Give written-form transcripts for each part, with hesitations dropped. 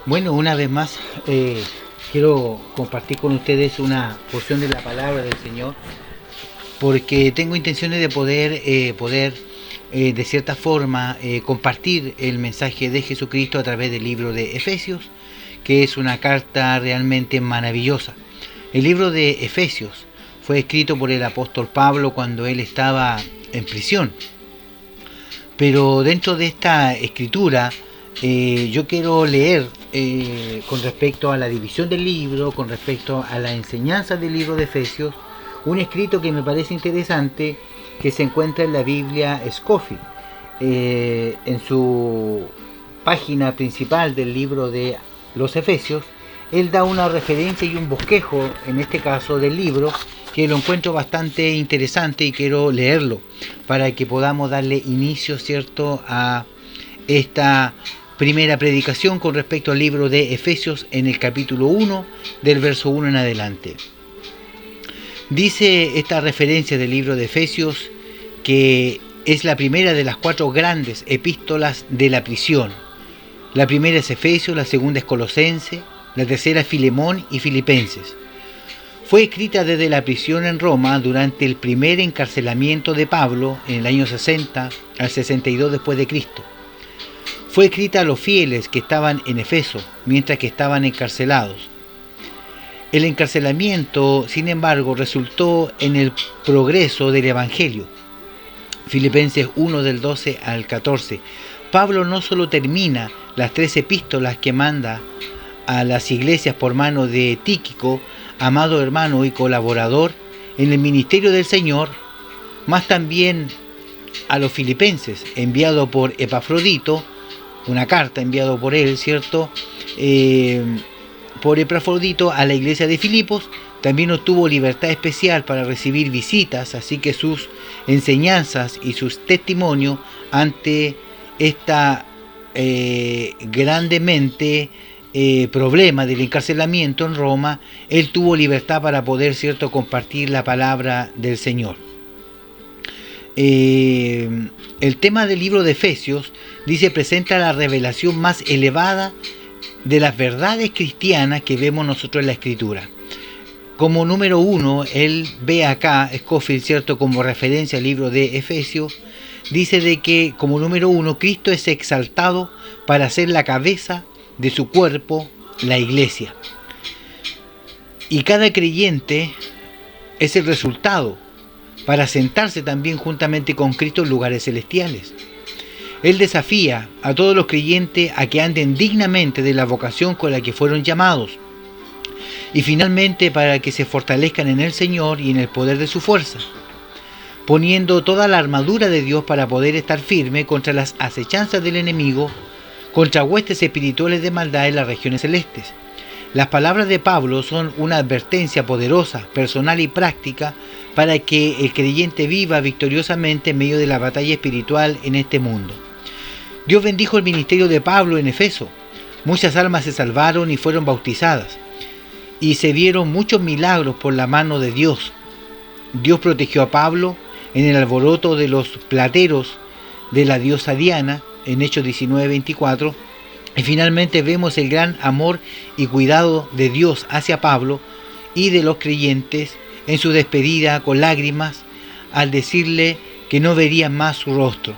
Bueno, una vez más quiero compartir con ustedes una porción de la palabra del Señor, porque tengo intenciones de poder de cierta forma compartir el mensaje de Jesucristo a través del libro de Efesios, que es una carta realmente maravillosa. El libro de Efesios fue escrito por el apóstol Pablo cuando él estaba en prisión, pero dentro de esta escritura yo quiero leer con respecto a la división del libro, con respecto a la enseñanza del libro de Efesios, un escrito que me parece interesante que se encuentra en la Biblia Scofield. En su página principal del libro de los Efesios, él da una referencia y un bosquejo, en este caso del libro, que lo encuentro bastante interesante y quiero leerlo para que podamos darle inicio, ¿cierto?, a esta primera predicación con respecto al libro de Efesios en el capítulo 1, del verso 1 en adelante. Dice esta referencia del libro de Efesios que es la primera de las 4 grandes epístolas de la prisión. La primera es Efesios, la segunda es Colosense, la tercera es Filemón y Filipenses. Fue escrita desde la prisión en Roma durante el primer encarcelamiento de Pablo en el año 60 al 62 después de Cristo. Fue escrita a los fieles que estaban en Efeso mientras que estaban encarcelados. El encarcelamiento, sin embargo, resultó en el progreso del Evangelio. Filipenses 1 del 12 al 14. Pablo no solo termina las 3 epístolas que manda a las iglesias por mano de Tíquico, amado hermano y colaborador en el ministerio del Señor, más también a los filipenses, enviado por Epafrodito, una carta enviada por él, ¿cierto?, por Epafrodito a la iglesia de Filipos. También obtuvo libertad especial para recibir visitas, así que sus enseñanzas y sus testimonios ante esta grandemente problema del encarcelamiento en Roma, él tuvo libertad para poder, ¿cierto?, compartir la palabra del Señor. El tema del libro de Efesios, dice, presenta la revelación más elevada de las verdades cristianas que vemos nosotros en la Escritura. Como número 1, él ve acá, Scofield, ¿cierto?, como referencia al libro de Efesios, dice de que como número 1, Cristo es exaltado para ser la cabeza de su cuerpo, la iglesia. Y cada creyente es el resultado para sentarse también juntamente con Cristo en lugares celestiales. Él desafía a todos los creyentes a que anden dignamente de la vocación con la que fueron llamados. Y finalmente para que se fortalezcan en el Señor y en el poder de su fuerza, poniendo toda la armadura de Dios para poder estar firme contra las acechanzas del enemigo, contra huestes espirituales de maldad en las regiones celestes. Las palabras de Pablo son una advertencia poderosa, personal y práctica para que el creyente viva victoriosamente en medio de la batalla espiritual en este mundo. Dios bendijo el ministerio de Pablo en Efeso. Muchas almas se salvaron y fueron bautizadas, y se vieron muchos milagros por la mano de Dios. Dios protegió a Pablo en el alboroto de los plateros de la diosa Diana, en Hechos 19:24, y finalmente vemos el gran amor y cuidado de Dios hacia Pablo y de los creyentes en su despedida con lágrimas al decirle que no verían más su rostro.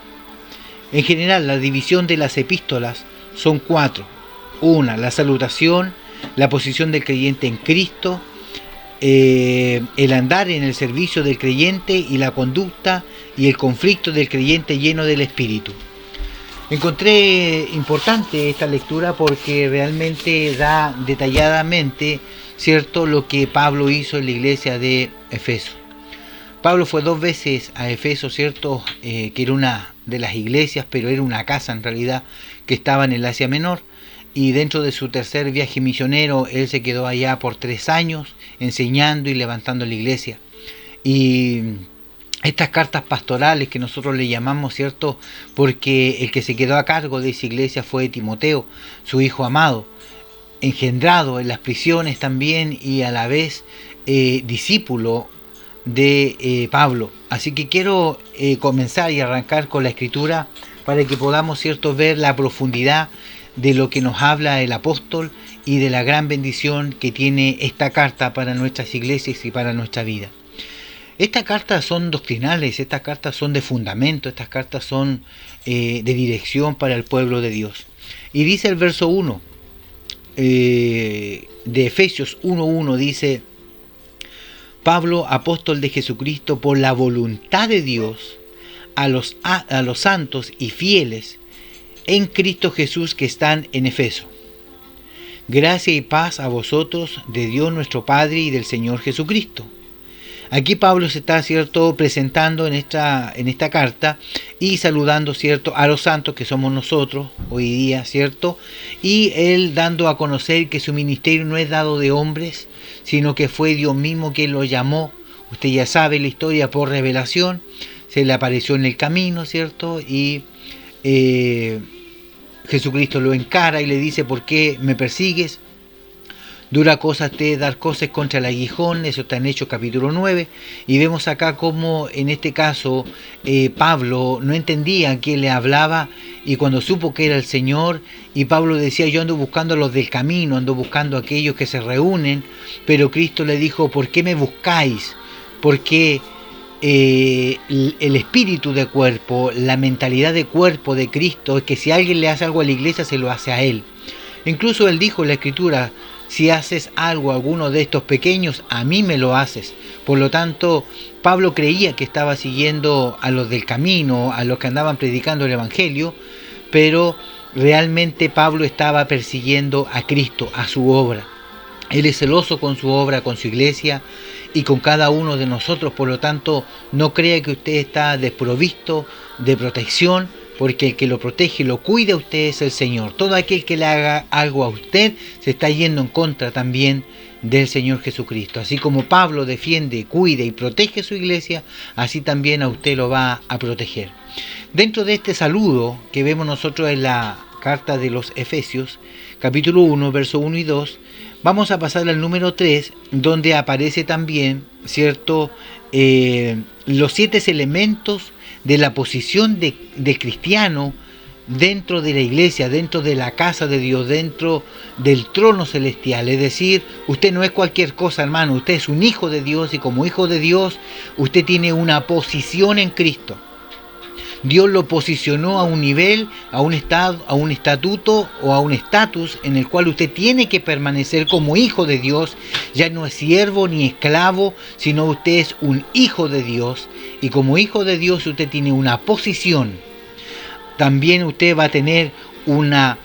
En general, la división de las epístolas son 4. 1. La salutación, la posición del creyente en Cristo, el andar en el servicio del creyente y la conducta y el conflicto del creyente lleno del Espíritu. Encontré importante esta lectura porque realmente da detalladamente, ¿cierto?, lo que Pablo hizo en la iglesia de Efeso. Pablo fue 2 veces a Efeso, ¿cierto?, que era una de las iglesias, pero era una casa en realidad que estaba en el Asia Menor. Y dentro de su tercer viaje misionero, él se quedó allá por 3 años enseñando y levantando la iglesia. Y estas cartas pastorales que nosotros le llamamos, ¿cierto?, porque el que se quedó a cargo de esa iglesia fue Timoteo, su hijo amado, engendrado en las prisiones también y a la vez discípulo de Pablo. Así que quiero comenzar y arrancar con la escritura para que podamos, ¿cierto?, ver la profundidad de lo que nos habla el apóstol y de la gran bendición que tiene esta carta para nuestras iglesias y para nuestra vida. Estas cartas son doctrinales, estas cartas son de fundamento, estas cartas son de dirección para el pueblo de Dios. Y dice el verso 1 de Efesios 1:1, dice: Pablo, apóstol de Jesucristo, por la voluntad de Dios, a los santos y fieles en Cristo Jesús que están en Efeso. Gracia y paz a vosotros de Dios nuestro Padre y del Señor Jesucristo. Aquí Pablo se está, ¿cierto?, presentando en esta carta y saludando, ¿cierto?, a los santos que somos nosotros hoy día, ¿cierto? Y él dando a conocer que su ministerio no es dado de hombres, sino que fue Dios mismo quien lo llamó. Usted ya sabe la historia por revelación, se le apareció en el camino, ¿cierto? Y Jesucristo lo encara y le dice: ¿por qué me persigues? Dura cosa te dar cosas contra el aguijón. Eso está en Hechos capítulo 9. Y vemos acá como en este caso Pablo no entendía a quién le hablaba, y cuando supo que era el Señor, y Pablo decía: yo ando buscando a los del camino, ando buscando a aquellos que se reúnen, pero Cristo le dijo: ¿por qué me buscáis? Porque el espíritu de cuerpo, la mentalidad de cuerpo de Cristo es que si alguien le hace algo a la iglesia, se lo hace a él. Incluso él dijo en la Escritura: si haces algo a alguno de estos pequeños, a mí me lo haces. Por lo tanto, Pablo creía que estaba siguiendo a los del camino, a los que andaban predicando el Evangelio, pero realmente Pablo estaba persiguiendo a Cristo, a su obra. Él es celoso con su obra, con su iglesia y con cada uno de nosotros. Por lo tanto, no crea que usted está desprovisto de protección, porque el que lo protege y lo cuida a usted es el Señor. Todo aquel que le haga algo a usted se está yendo en contra también del Señor Jesucristo. Así como Pablo defiende, cuida y protege a su iglesia, así también a usted lo va a proteger. Dentro de este saludo que vemos nosotros en la carta de los Efesios, capítulo 1, verso 1 y 2, vamos a pasar al número 3, donde aparece también, ¿cierto?, los 7 elementos de la posición de cristiano dentro de la iglesia, dentro de la casa de Dios, dentro del trono celestial. Es decir, usted no es cualquier cosa, hermano, usted es un hijo de Dios, y como hijo de Dios usted tiene una posición en Cristo. Dios lo posicionó a un nivel, a un estado, a un estatuto o a un estatus en el cual usted tiene que permanecer como hijo de Dios. Ya no es siervo ni esclavo, sino usted es un hijo de Dios, y como hijo de Dios usted tiene una posición. También usted va a tener una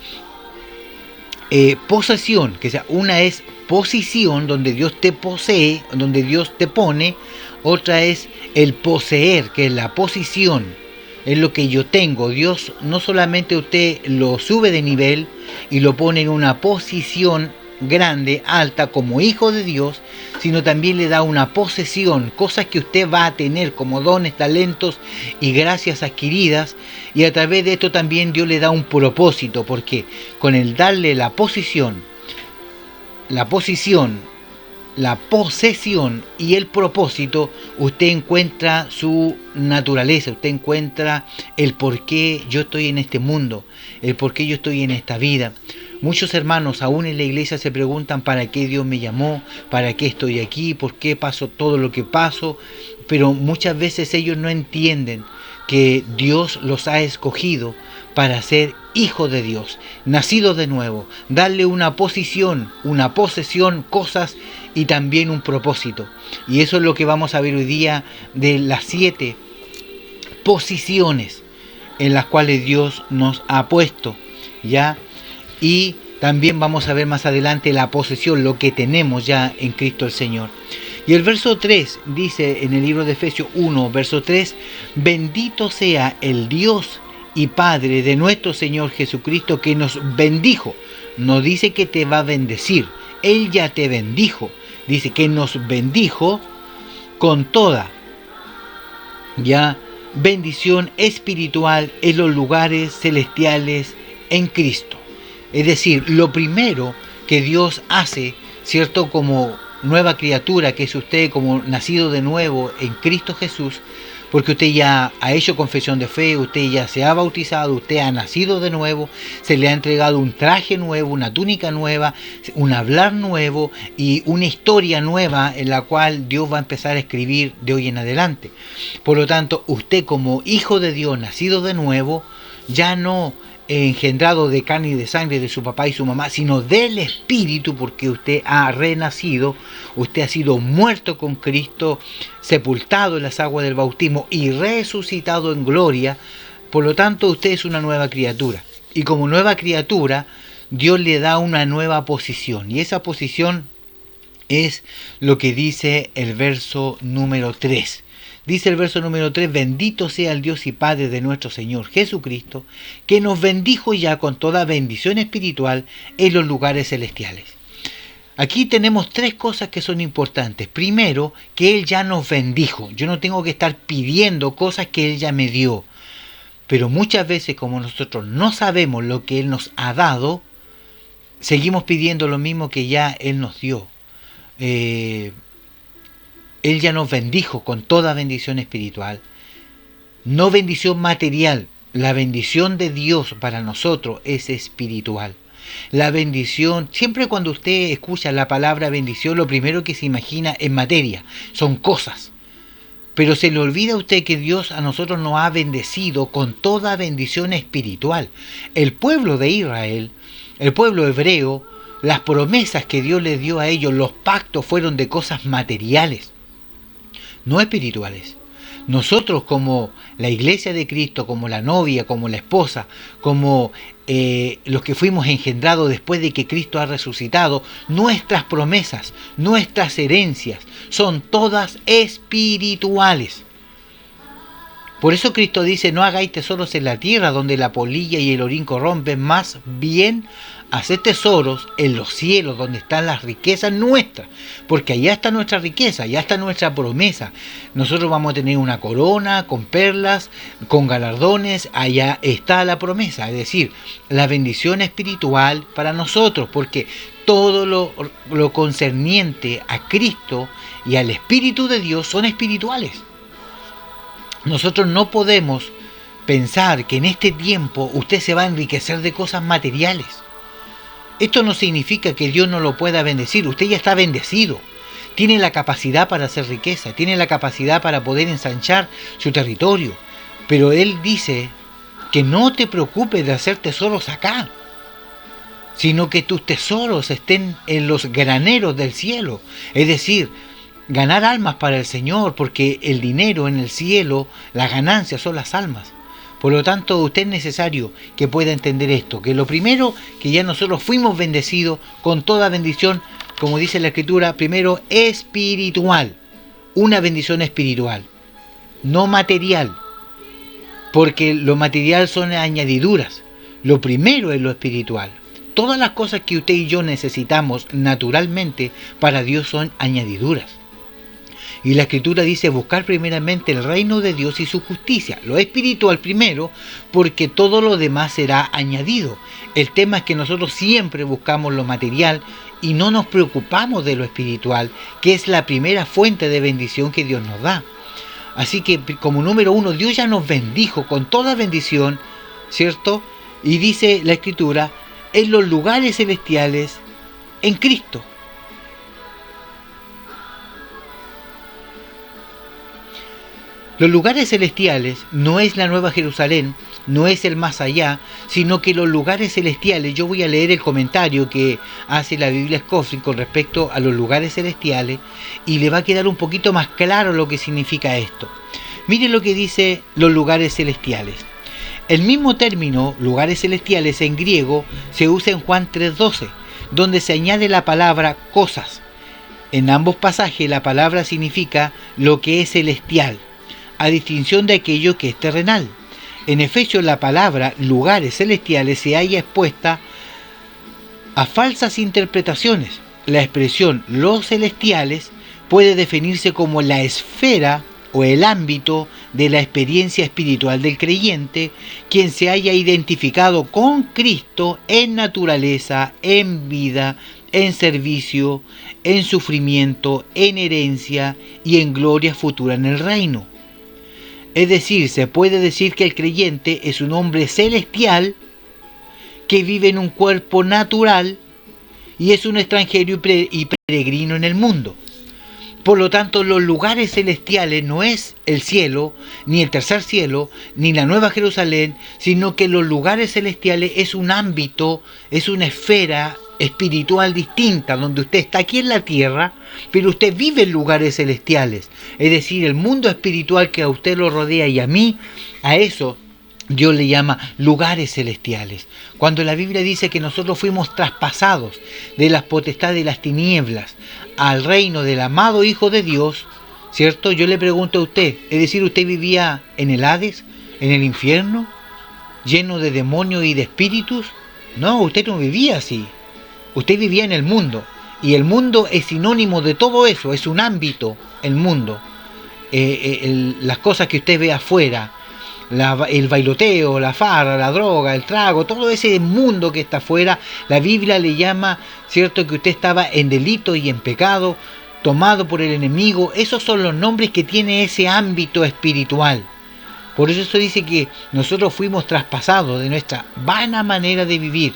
posesión, que sea, una es posición, donde Dios te posee, donde Dios te pone. Otra es el poseer, que es la posición. Es lo que yo tengo. Dios no solamente usted lo sube de nivel y lo pone en una posición grande, alta, como hijo de Dios, sino también le da una posesión, cosas que usted va a tener como dones, talentos y gracias adquiridas, y a través de esto también Dios le da un propósito, porque con el darle la posesión y el propósito, usted encuentra su naturaleza, usted encuentra el por qué yo estoy en este mundo, el por qué yo estoy en esta vida. Muchos hermanos aún en la iglesia se preguntan: ¿para qué Dios me llamó? ¿Para qué estoy aquí? ¿Por qué paso todo lo que paso? Pero muchas veces ellos no entienden que Dios los ha escogido para ser hijos de Dios, nacidos de nuevo, darle una posición, una posesión, cosas y también un propósito. Y eso es lo que vamos a ver hoy día, de las 7 posiciones en las cuales Dios nos ha puesto, ¿ya? Y también vamos a ver más adelante la posesión, lo que tenemos ya en Cristo el Señor. Y el verso 3 dice en el libro de Efesios 1, verso 3: bendito sea el Dios y Padre de nuestro Señor Jesucristo, que nos bendijo. No dice que te va a bendecir, Él ya te bendijo. Dice que nos bendijo con toda ya bendición espiritual en los lugares celestiales en Cristo. Es decir, lo primero que Dios hace, ¿cierto?, como nueva criatura que es usted, como nacido de nuevo en Cristo Jesús, porque usted ya ha hecho confesión de fe, usted ya se ha bautizado, usted ha nacido de nuevo, se le ha entregado un traje nuevo, una túnica nueva, un hablar nuevo y una historia nueva en la cual Dios va a empezar a escribir de hoy en adelante. Por lo tanto, usted como hijo de Dios, nacido de nuevo, ya no engendrado de carne y de sangre de su papá y su mamá, sino del Espíritu, porque usted ha renacido, usted ha sido muerto con Cristo, sepultado en las aguas del bautismo y resucitado en gloria. Por lo tanto, usted es una nueva criatura. Y como nueva criatura, Dios le da una nueva posición. Y esa posición es lo que dice el verso número 3. Dice el verso número 3, bendito sea el Dios y Padre de nuestro Señor Jesucristo, que nos bendijo ya con toda bendición espiritual en los lugares celestiales. Aquí tenemos tres cosas que son importantes. Primero, que Él ya nos bendijo. Yo no tengo que estar pidiendo cosas que Él ya me dio. Pero muchas veces, como nosotros no sabemos lo que Él nos ha dado, seguimos pidiendo lo mismo que ya Él nos dio. Él ya nos bendijo con toda bendición espiritual, no bendición material. La bendición de Dios para nosotros es espiritual. La bendición, siempre cuando usted escucha la palabra bendición, lo primero que se imagina es materia, son cosas. Pero se le olvida a usted que Dios a nosotros nos ha bendecido con toda bendición espiritual. El pueblo de Israel, el pueblo hebreo, las promesas que Dios les dio a ellos, los pactos fueron de cosas materiales, no espirituales. Nosotros como la iglesia de Cristo, como la novia, como la esposa, como los que fuimos engendrados después de que Cristo ha resucitado, nuestras promesas, nuestras herencias son todas espirituales. Por eso Cristo dice, no hagáis tesoros en la tierra donde la polilla y el orín corrompen, más bien haced tesoros en los cielos donde están las riquezas nuestras, porque allá está nuestra riqueza, allá está nuestra promesa. Nosotros vamos a tener una corona con perlas, con galardones, allá está la promesa, es decir, la bendición espiritual para nosotros, porque todo lo concerniente a Cristo y al Espíritu de Dios son espirituales. Nosotros no podemos pensar que en este tiempo usted se va a enriquecer de cosas materiales. Esto no significa que Dios no lo pueda bendecir. Usted ya está bendecido. Tiene la capacidad para hacer riqueza. Tiene la capacidad para poder ensanchar su territorio. Pero Él dice que no te preocupes de hacer tesoros acá, sino que tus tesoros estén en los graneros del cielo. Es decir, ganar almas para el Señor, porque el dinero en el cielo, las ganancias son las almas. Por lo tanto, usted es necesario que pueda entender esto, que lo primero, que ya nosotros fuimos bendecidos con toda bendición, como dice la Escritura, primero espiritual, una bendición espiritual, no material, porque lo material son añadiduras, lo primero es lo espiritual. Todas las cosas que usted y yo necesitamos naturalmente para Dios son añadiduras. Y la Escritura dice buscar primeramente el reino de Dios y su justicia, lo espiritual primero, porque todo lo demás será añadido. El tema es que nosotros siempre buscamos lo material y no nos preocupamos de lo espiritual, que es la primera fuente de bendición que Dios nos da. Así que como número uno, Dios ya nos bendijo con toda bendición, ¿cierto? Y dice la Escritura, en los lugares celestiales, en Cristo. Los lugares celestiales no es la Nueva Jerusalén, no es el más allá, sino que los lugares celestiales, yo voy a leer el comentario que hace la Biblia Scofield con respecto a los lugares celestiales y le va a quedar un poquito más claro lo que significa esto. Miren lo que dice los lugares celestiales. El mismo término, lugares celestiales en griego, se usa en Juan 3:12, donde se añade la palabra cosas. En ambos pasajes la palabra significa lo que es celestial, a distinción de aquello que es terrenal. En Efesios la palabra lugares celestiales se halla expuesta a falsas interpretaciones. La expresión los celestiales puede definirse como la esfera o el ámbito de la experiencia espiritual del creyente, quien se haya identificado con Cristo en naturaleza, en vida, en servicio, en sufrimiento, en herencia y en gloria futura en el reino. Es decir, se puede decir que el creyente es un hombre celestial que vive en un cuerpo natural y es un extranjero y peregrino en el mundo. Por lo tanto, los lugares celestiales no es el cielo, ni el tercer cielo, ni la Nueva Jerusalén, sino que los lugares celestiales es un ámbito, es una esfera espiritual distinta, donde usted está aquí en la tierra, pero usted vive en lugares celestiales. Es decir, el mundo espiritual que a usted lo rodea y a mí, a eso Dios le llama lugares celestiales. Cuando la Biblia dice que nosotros fuimos traspasados de las potestades de las tinieblas al reino del amado Hijo de Dios, ¿cierto? Yo le pregunto a usted, es decir, ¿usted vivía en el Hades, en el infierno, lleno de demonios y de espíritus? No, usted no vivía así. Usted vivía en el mundo. Y el mundo es sinónimo de todo eso, es un ámbito, el mundo. Las cosas que usted ve afuera, el bailoteo, la farra, la droga, el trago, todo ese mundo que está afuera, la Biblia le llama, ¿cierto?, que usted estaba en delito y en pecado, tomado por el enemigo. Esos son los nombres que tiene ese ámbito espiritual. Por eso dice que nosotros fuimos traspasados de nuestra vana manera de vivir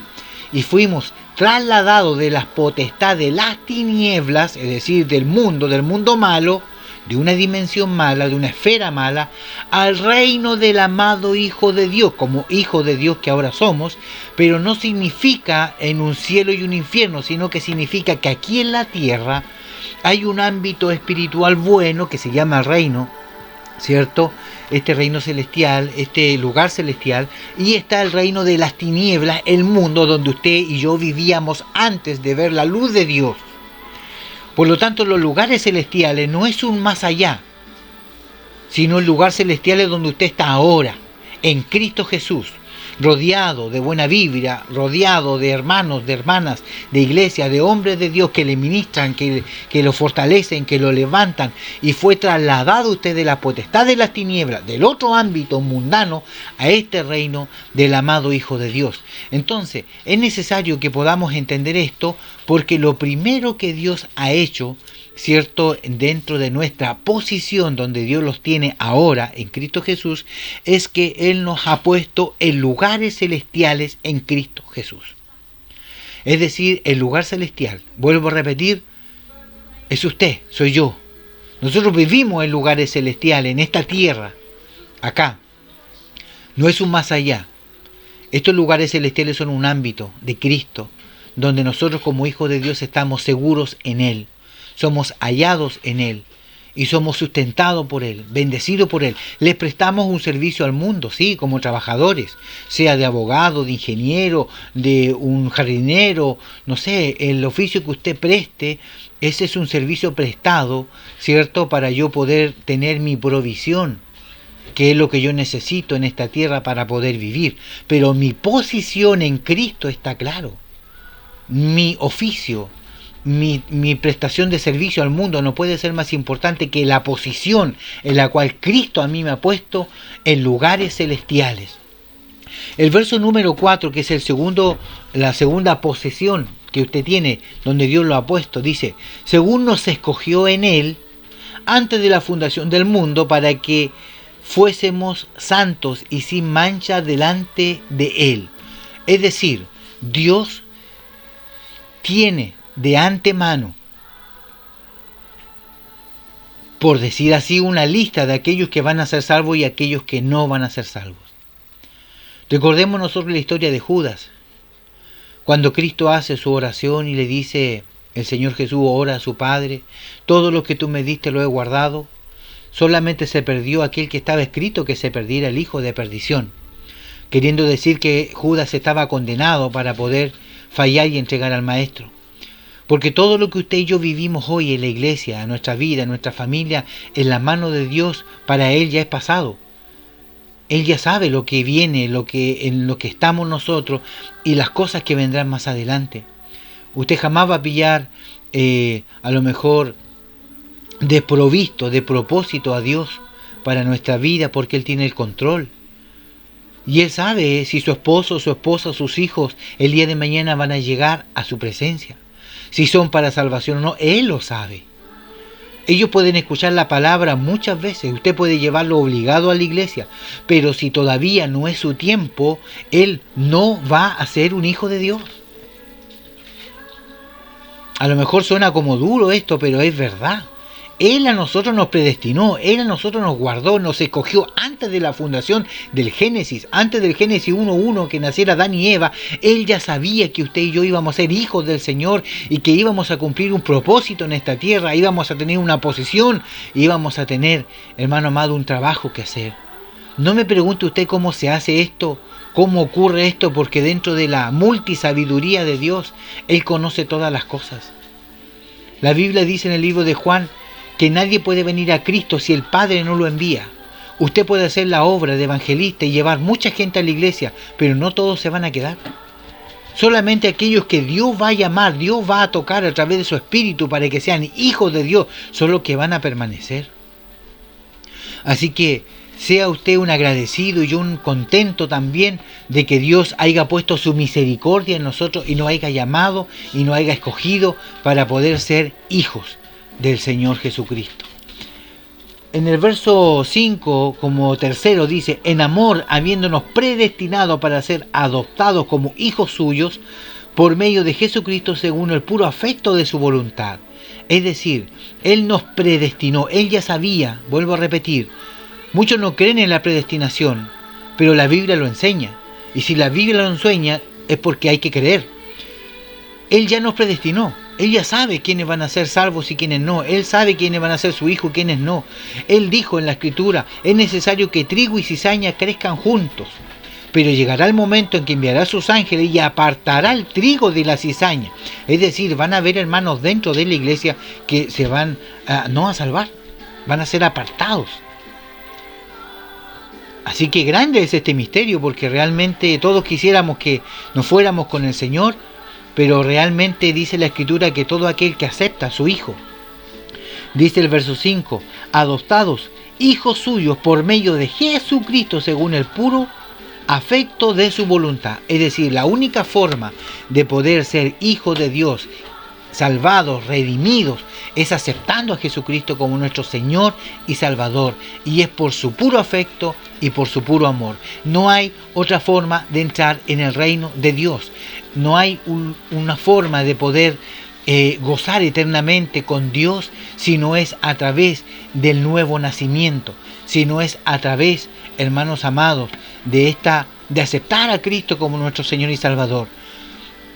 y fuimos trasladados de las potestades de las tinieblas, es decir, del mundo malo, de una dimensión mala, de una esfera mala, al reino del amado Hijo de Dios, como Hijo de Dios que ahora somos, pero no significa en un cielo y un infierno, sino que significa que aquí en la tierra hay un ámbito espiritual bueno que se llama el reino, ¿cierto? Este reino celestial, este lugar celestial, y está el reino de las tinieblas, el mundo donde usted y yo vivíamos antes de ver la luz de Dios. Por lo tanto, los lugares celestiales no es un más allá, sino el lugar celestial es donde usted está ahora, en Cristo Jesús, rodeado de buena vibra, rodeado de hermanos, de hermanas, de iglesia, de hombres de Dios que le ministran, que lo fortalecen, que lo levantan, y fue trasladado usted de la potestad de las tinieblas, del otro ámbito mundano, a este reino del amado Hijo de Dios. Entonces, es necesario que podamos entender esto, porque lo primero que Dios ha hecho, ¿cierto?, dentro de nuestra posición donde Dios los tiene ahora en Cristo Jesús, es que Él nos ha puesto en lugares celestiales en Cristo Jesús. Es decir, el lugar celestial, vuelvo a repetir, es usted, soy yo. Nosotros vivimos en lugares celestiales, en esta tierra, acá. No es un más allá. Estos lugares celestiales son un ámbito de Cristo, donde nosotros como hijos de Dios estamos seguros en Él. Somos hallados en Él y somos sustentados por Él, bendecidos por Él. Les prestamos un servicio al mundo, sí, como trabajadores, sea de abogado, de ingeniero, de un jardinero, no sé, el oficio que usted preste, ese es un servicio prestado, ¿cierto?, para yo poder tener mi provisión, que es lo que yo necesito en esta tierra para poder vivir. Pero mi posición en Cristo está claro. Mi oficio, mi prestación de servicio al mundo no puede ser más importante que la posición en la cual Cristo a mí me ha puesto en lugares celestiales. El verso número 4, que es la segunda posesión que usted tiene, donde Dios lo ha puesto, dice: según nos escogió en Él antes de la fundación del mundo, para que fuésemos santos y sin mancha delante de Él. Es decir, Dios tiene de antemano, por decir así, una lista de aquellos que van a ser salvos y aquellos que no van a ser salvos. Recordemos nosotros la historia de Judas, cuando Cristo hace su oración y le dice, el Señor Jesús ora a su Padre: todo lo que tú me diste lo he guardado. Solamente se perdió aquel que estaba escrito que se perdiera, el hijo de perdición, queriendo decir que Judas estaba condenado para poder fallar y entregar al Maestro. Porque todo lo que usted y yo vivimos hoy en la iglesia, en nuestra vida, en nuestra familia, en la mano de Dios, para Él ya es pasado. Él ya sabe lo que viene, en lo que estamos nosotros y las cosas que vendrán más adelante. Usted jamás va a pillar, a lo mejor, desprovisto de propósito a Dios para nuestra vida, porque Él tiene el control. Y Él sabe si su esposo, su esposa, sus hijos el día de mañana van a llegar a su presencia, si son para salvación o no. Él lo sabe. Ellos pueden escuchar la palabra muchas veces, usted puede llevarlo obligado a la iglesia, pero si todavía no es su tiempo, él no va a ser un hijo de Dios. A lo mejor suena como duro esto, pero es verdad. Él a nosotros nos predestinó, Él a nosotros nos guardó, nos escogió antes de la fundación del Génesis, antes del Génesis 1.1 que naciera Adán y Eva. Él ya sabía que usted y yo íbamos a ser hijos del Señor y que íbamos a cumplir un propósito en esta tierra, íbamos a tener una posición, íbamos a tener, hermano amado, un trabajo que hacer. No me pregunte usted cómo se hace esto, cómo ocurre esto, porque dentro de la multisabiduría de Dios, Él conoce todas las cosas. La Biblia dice en el libro de Juan que nadie puede venir a Cristo si el Padre no lo envía. Usted puede hacer la obra de evangelista y llevar mucha gente a la iglesia, pero no todos se van a quedar. Solamente aquellos que Dios va a llamar, Dios va a tocar a través de su Espíritu para que sean hijos de Dios, son los que van a permanecer. Así que sea usted un agradecido y un contento también de que Dios haya puesto su misericordia en nosotros y nos haya llamado y nos haya escogido para poder ser hijos del Señor Jesucristo. En el verso 5, como tercero, dice: en amor, habiéndonos predestinado para ser adoptados como hijos suyos por medio de Jesucristo según el puro afecto de su voluntad. Es decir, Él nos predestinó, Él ya sabía, vuelvo a repetir, muchos no creen en la predestinación, pero la Biblia lo enseña. Y si la Biblia lo enseña, es porque hay que creer. Él ya nos predestinó. Él ya sabe quiénes van a ser salvos y quiénes no. Él sabe quiénes van a ser su hijo y quiénes no. Él dijo en la Escritura: es necesario que trigo y cizaña crezcan juntos. Pero llegará el momento en que enviará a sus ángeles y apartará el trigo de la cizaña. Es decir, van a haber hermanos dentro de la iglesia que se van no a salvar. Van a ser apartados. Así que grande es este misterio, porque realmente todos quisiéramos que nos fuéramos con el Señor, pero realmente dice la Escritura que todo aquel que acepta a su Hijo, dice el verso 5, adoptados, hijos suyos por medio de Jesucristo según el puro afecto de su voluntad. Es decir, la única forma de poder ser hijos de Dios, salvados, redimidos, es aceptando a Jesucristo como nuestro Señor y Salvador, y es por su puro afecto y por su puro amor. No hay otra forma de entrar en el reino de Dios. No hay una forma de poder gozar eternamente con Dios si no es a través del nuevo nacimiento, si no es a través, hermanos amados, de aceptar a Cristo como nuestro Señor y Salvador.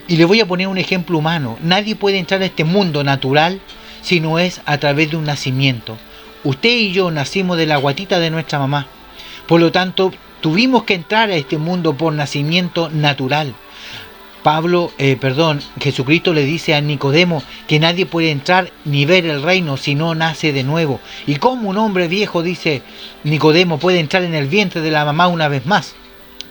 Y le voy a poner un ejemplo humano. Nadie puede entrar a este mundo natural si no es a través de un nacimiento. Usted y yo nacimos de la guatita de nuestra mamá. Por lo tanto, tuvimos que entrar a este mundo por nacimiento natural. Jesucristo le dice a Nicodemo que nadie puede entrar ni ver el reino si no nace de nuevo. ¿Y cómo un hombre viejo, dice Nicodemo, puede entrar en el vientre de la mamá una vez más?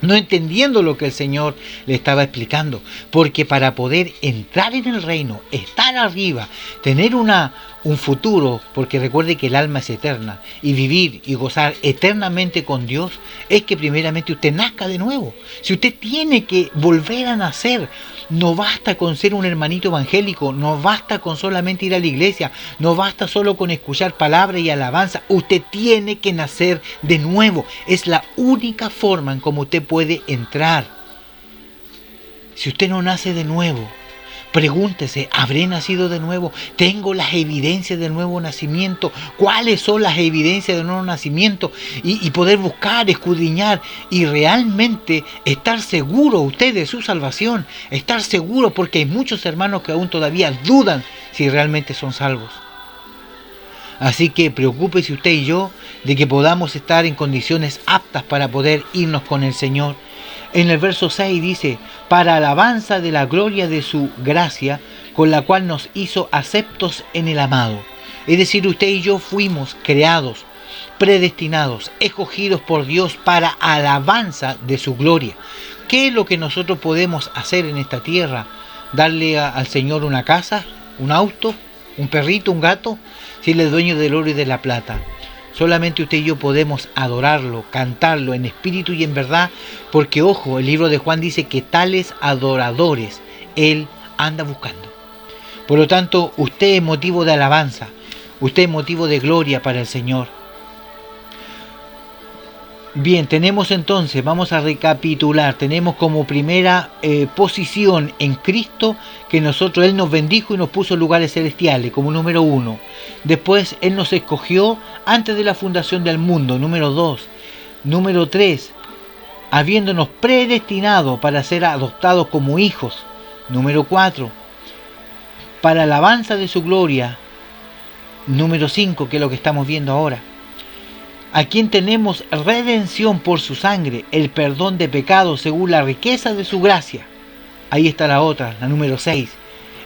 No entendiendo lo que el Señor le estaba explicando. Porque para poder entrar en el reino, estar arriba, tener un futuro, porque recuerde que el alma es eterna, y vivir y gozar eternamente con Dios, es que primeramente usted nazca de nuevo. Si usted tiene que volver a nacer, no basta con ser un hermanito evangélico, no basta con solamente ir a la iglesia, no basta solo con escuchar palabra y alabanza. Usted tiene que nacer de nuevo. Es la única forma en cómo usted puede entrar. Si usted no nace de nuevo, pregúntese: ¿habré nacido de nuevo? ¿Tengo las evidencias del nuevo nacimiento? ¿Cuáles son las evidencias del nuevo nacimiento? Y poder buscar, escudriñar y realmente estar seguro usted de su salvación. Estar seguro, porque hay muchos hermanos que aún todavía dudan si realmente son salvos. Así que preocúpese usted y yo de que podamos estar en condiciones aptas para poder irnos con el Señor. En el verso 6 dice: para alabanza de la gloria de su gracia, con la cual nos hizo aceptos en el amado. Es decir, usted y yo fuimos creados, predestinados, escogidos por Dios para alabanza de su gloria. ¿Qué es lo que nosotros podemos hacer en esta tierra? ¿Darle al Señor una casa, un auto, un perrito, un gato? Si Él es dueño del oro y de la plata. Solamente usted y yo podemos adorarlo, cantarlo en espíritu y en verdad, porque ojo, el libro de Juan dice que tales adoradores Él anda buscando. Por lo tanto, usted es motivo de alabanza. Usted es motivo de gloria para el Señor. Bien, tenemos entonces, vamos a recapitular, tenemos como primera posición en Cristo que Él nos bendijo y nos puso en lugares celestiales, como número 1. Después Él nos escogió antes de la fundación del mundo, número 2. Número 3, habiéndonos predestinado para ser adoptados como hijos, número 4. Para alabanza de su gloria, número 5, que es lo que estamos viendo ahora. A quien tenemos redención por su sangre, el perdón de pecados según la riqueza de su gracia. Ahí está la otra, la número 6.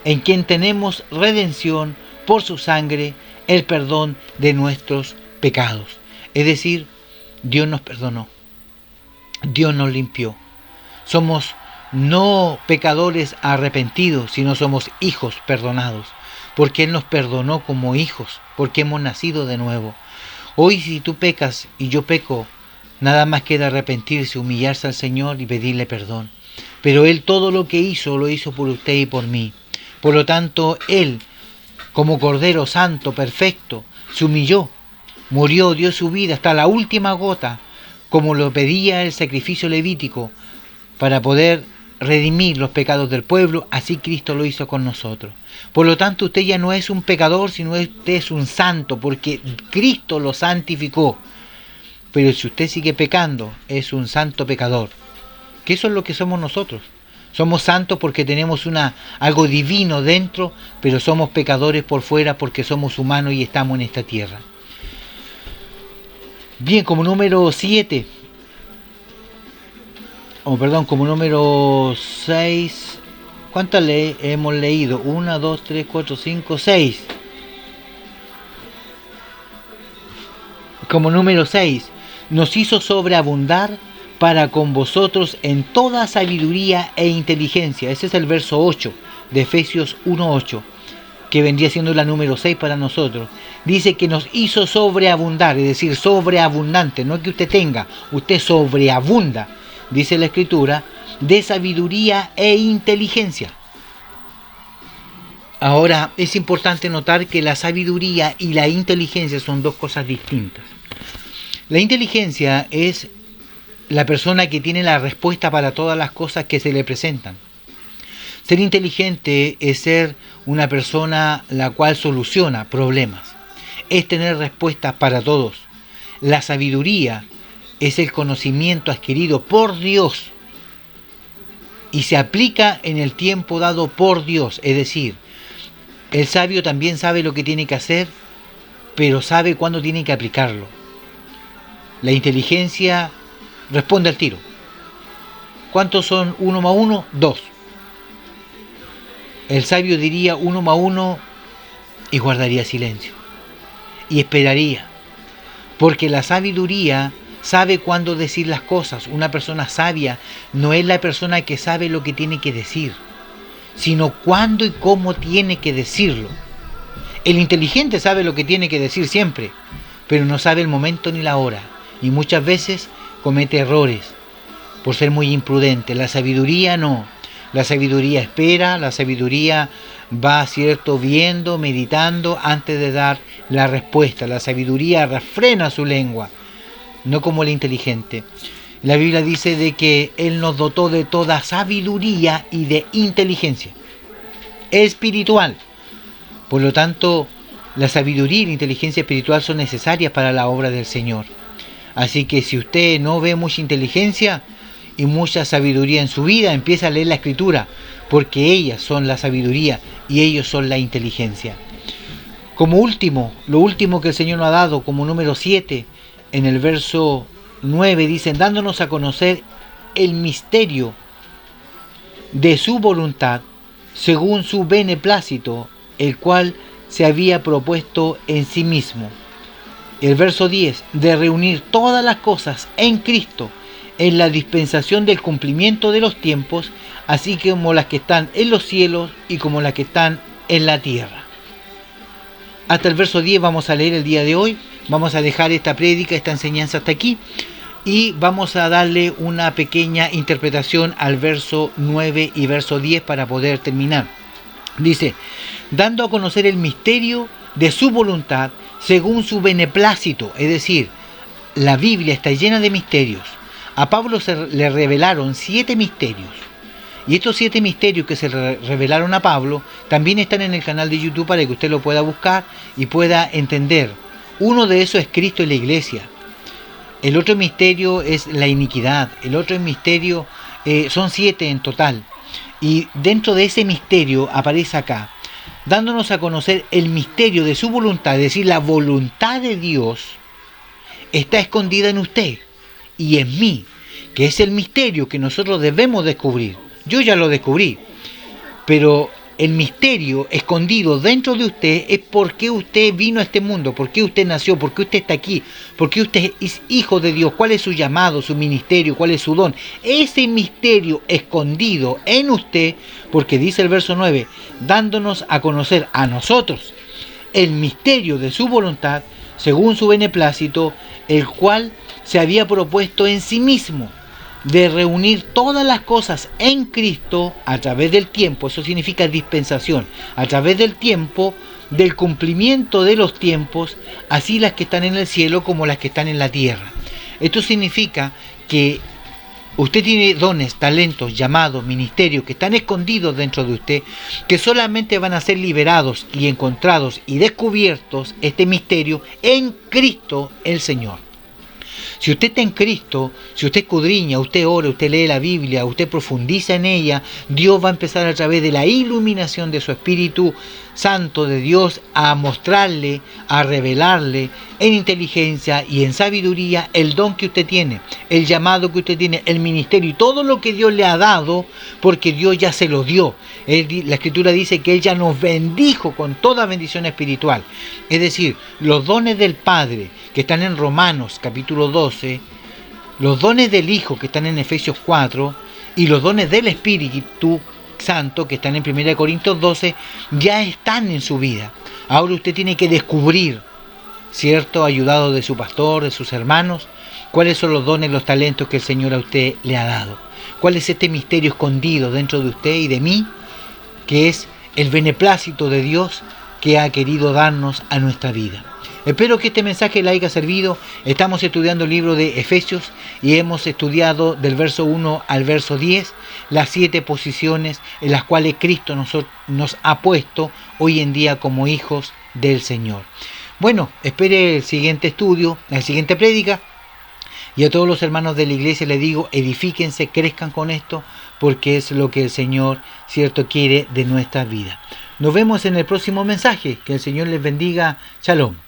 En quien tenemos redención por su sangre, el perdón de nuestros pecados. Es decir, Dios nos perdonó. Dios nos limpió. Somos no pecadores arrepentidos, sino somos hijos perdonados. Porque Él nos perdonó como hijos, porque hemos nacido de nuevo. Hoy si tú pecas y yo peco, nada más queda arrepentirse, humillarse al Señor y pedirle perdón. Pero Él todo lo que hizo, lo hizo por usted y por mí. Por lo tanto, Él, como Cordero Santo, perfecto, se humilló, murió, dio su vida hasta la última gota, como lo pedía el sacrificio levítico, para poder redimir los pecados del pueblo. Así Cristo lo hizo con nosotros. Por lo tanto, usted ya no es un pecador, sino usted es un santo, porque Cristo lo santificó. Pero si usted sigue pecando, es un santo pecador. Que eso es lo que somos nosotros. Somos santos porque tenemos algo divino dentro, pero somos pecadores por fuera porque somos humanos y estamos en esta tierra. Bien, como número 7, como número 6, ¿cuántas hemos leído? 1, 2, 3, 4, 5, 6. Como número 6, nos hizo sobreabundar para con vosotros en toda sabiduría e inteligencia. Ese es el verso 8 de Efesios 1:8, que vendría siendo la número 6 para nosotros. Dice que nos hizo sobreabundar, es decir, sobreabundante, no que usted tenga, usted sobreabunda, dice la Escritura, de sabiduría e inteligencia. Ahora, es importante notar que la sabiduría y la inteligencia son dos cosas distintas. La inteligencia es la persona que tiene la respuesta para todas las cosas que se le presentan. Ser inteligente es ser una persona la cual soluciona problemas. Es tener respuestas para todos. La sabiduría es el conocimiento adquirido por Dios y se aplica en el tiempo dado por Dios. Es decir, el sabio también sabe lo que tiene que hacer, pero sabe cuándo tiene que aplicarlo. La inteligencia responde al tiro. ¿Cuántos son 1 más 1? 2. El sabio diría 1 más 1 y guardaría silencio. Y esperaría. Porque la sabiduría sabe cuándo decir las cosas. Una persona sabia no es la persona que sabe lo que tiene que decir, sino cuándo y cómo tiene que decirlo. El inteligente sabe lo que tiene que decir siempre, pero no sabe el momento ni la hora. Y muchas veces comete errores por ser muy imprudente. La sabiduría no. La sabiduría espera, la sabiduría va, cierto, viendo, meditando antes de dar la respuesta. La sabiduría refrena su lengua, no como el inteligente. La Biblia dice de que Él nos dotó de toda sabiduría y de inteligencia espiritual. Por lo tanto, la sabiduría y la inteligencia espiritual son necesarias para la obra del Señor. Así que si usted no ve mucha inteligencia y mucha sabiduría en su vida, empieza a leer la Escritura, porque ellas son la sabiduría y ellos son la inteligencia. Como último, lo último que el Señor nos ha dado, como número 7, en el verso 9, dicen, dándonos a conocer el misterio de su voluntad, según su beneplácito, el cual se había propuesto en sí mismo. El verso 10, de reunir todas las cosas en Cristo, en la dispensación del cumplimiento de los tiempos, así como las que están en los cielos y como las que están en la tierra. Hasta el verso 10 vamos a leer el día de hoy. Vamos a dejar esta prédica, esta enseñanza hasta aquí, y vamos a darle una pequeña interpretación al verso 9 y verso 10 para poder terminar. Dice, dando a conocer el misterio de su voluntad según su beneplácito. Es decir, la Biblia está llena de misterios. A Pablo le revelaron 7 misterios. Y estos 7 misterios que se revelaron a Pablo también están en el canal de YouTube para que usted lo pueda buscar y pueda entender. Uno de esos es Cristo y la iglesia. El otro misterio es la iniquidad. El otro misterio son 7 en total. Y dentro de ese misterio aparece acá, dándonos a conocer el misterio de su voluntad, es decir, la voluntad de Dios está escondida en usted y en mí, que es el misterio que nosotros debemos descubrir. Yo ya lo descubrí, pero el misterio escondido dentro de usted es por qué usted vino a este mundo, por qué usted nació, por qué usted está aquí, por qué usted es hijo de Dios, cuál es su llamado, su ministerio, cuál es su don. Ese misterio escondido en usted, porque dice el verso 9, dándonos a conocer a nosotros el misterio de su voluntad, según su beneplácito, el cual se había propuesto en sí mismo, de reunir todas las cosas en Cristo a través del tiempo. Eso significa dispensación, a través del tiempo, del cumplimiento de los tiempos, así las que están en el cielo como las que están en la tierra. Esto significa que usted tiene dones, talentos, llamados, ministerios que están escondidos dentro de usted, que solamente van a ser liberados y encontrados y descubiertos, este misterio, en Cristo el Señor. Si usted está en Cristo, si usted escudriña, usted ora, usted lee la Biblia, usted profundiza en ella, Dios va a empezar a través de la iluminación de su Espíritu Santo de Dios a mostrarle, a revelarle en inteligencia y en sabiduría el don que usted tiene, el llamado que usted tiene, el ministerio y todo lo que Dios le ha dado, porque Dios ya se lo dio. La Escritura dice que Él ya nos bendijo con toda bendición espiritual. Es decir, los dones del Padre que están en Romanos capítulo 12, los dones del Hijo que están en Efesios 4 y los dones del Espíritu Santo que están en 1 Corintios 12 ya están en su vida. Ahora usted tiene que descubrir, ¿cierto?, ayudado de su pastor, de sus hermanos, cuáles son los dones, los talentos que el Señor a usted le ha dado. ¿Cuál es este misterio escondido dentro de usted y de mí, que es el beneplácito de Dios que ha querido darnos a nuestra vida? Espero que este mensaje le haya servido. Estamos estudiando el libro de Efesios y hemos estudiado del verso 1 al verso 10 las 7 posiciones en las cuales Cristo nos ha puesto hoy en día como hijos del Señor. Bueno, espere el siguiente estudio, la siguiente prédica. Y a todos los hermanos de la iglesia les digo, edifíquense, crezcan con esto, porque es lo que el Señor, cierto, quiere de nuestra vida. Nos vemos en el próximo mensaje. Que el Señor les bendiga. Shalom.